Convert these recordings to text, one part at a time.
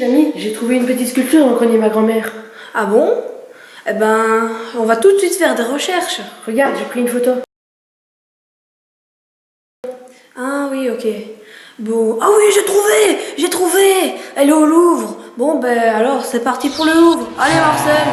Jamie, j'ai trouvé une petite sculpture dans le grenier de ma grand-mère. Ah bon? Eh ben, on va tout de suite faire des recherches. Regarde, j'ai pris une photo. Ah oui, ok. Bon, ah oui, j'ai trouvé! Elle est au Louvre. Bon, ben alors, c'est parti pour le Louvre. Allez, Marcel!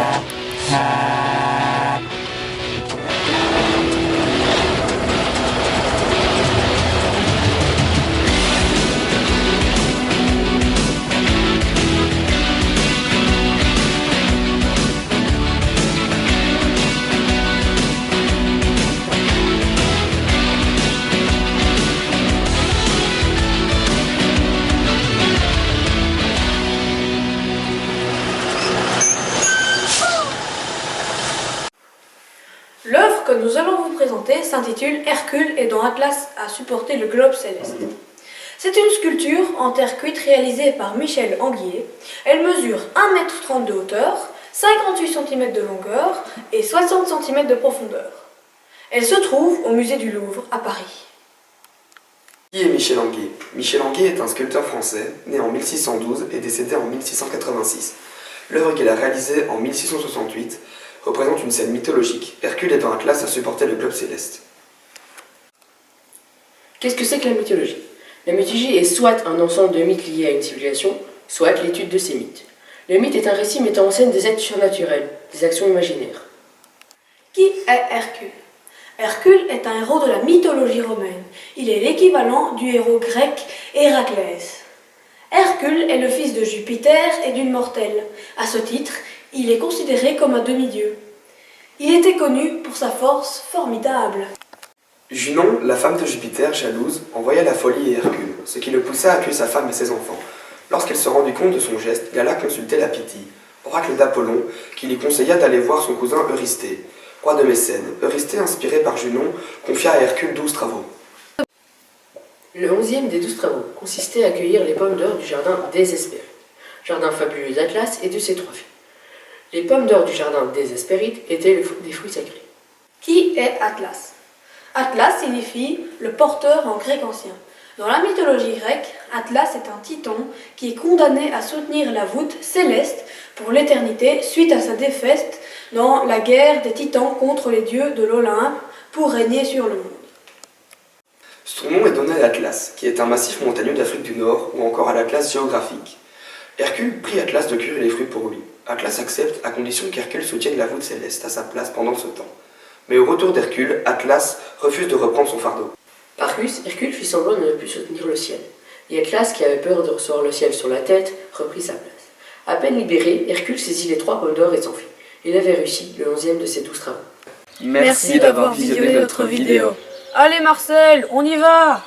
L'œuvre que nous allons vous présenter s'intitule Hercule et dont Atlas a supporté le globe céleste. C'est une sculpture en terre cuite réalisée par Michel Anguier. Elle mesure 1,30 m de hauteur, 58 cm de longueur et 60 cm de profondeur. Elle se trouve au musée du Louvre à Paris. Qui est Michel Anguier? Michel Anguier est un sculpteur français, né en 1612 et décédé en 1686. L'œuvre qu'il a réalisée en 1668 représente une scène mythologique. Hercule est dans Atlas à supporter le globe céleste. Qu'est-ce que c'est que la mythologie? La mythologie est soit un ensemble de mythes liés à une civilisation, soit l'étude de ces mythes. Le mythe est un récit mettant en scène des êtres surnaturels, des actions imaginaires. Qui est Hercule? Hercule est un héros de la mythologie romaine. Il est l'équivalent du héros grec Héraclès. Hercule est le fils de Jupiter et d'une mortelle. À ce titre, il est considéré comme un demi-dieu. Il était connu pour sa force formidable. Junon, la femme de Jupiter, jalouse, envoya la folie à Hercule, ce qui le poussa à tuer sa femme et ses enfants. Lorsqu'elle se rendit compte de son geste, Gala consultait la Pythie, oracle d'Apollon, qui lui conseilla d'aller voir son cousin Eurysthée, roi de Mécène. Eurysthée, inspiré par Junon, confia à Hercule 12 travaux. Le 11e des 12 travaux consistait à cueillir les pommes d'or du jardin désespéré, jardin fabuleux d'Atlas et de ses 3 filles. Les pommes d'or du jardin des Hespérides étaient des fruits sacrés. Qui est Atlas? Atlas signifie le porteur en grec ancien. Dans la mythologie grecque, Atlas est un titan qui est condamné à soutenir la voûte céleste pour l'éternité suite à sa défaite dans la guerre des titans contre les dieux de l'Olympe pour régner sur le monde. Son nom est donné à l'Atlas, qui est un massif montagneux d'Afrique du Nord, ou encore à l'Atlas géographique. Hercule prie Atlas de cueillir les fruits pour lui. Atlas accepte à condition qu'Hercule soutienne la voûte céleste à sa place pendant ce temps. Mais au retour d'Hercule, Atlas refuse de reprendre son fardeau. Par ruse, Hercule fit semblant de ne plus soutenir le ciel. Et Atlas, qui avait peur de recevoir le ciel sur la tête, reprit sa place. À peine libéré, Hercule saisit les 3 pommes d'or et s'enfuit. Il avait réussi le 11e de ses 12 travaux. Merci d'avoir visionné notre vidéo. Allez Marcel, on y va!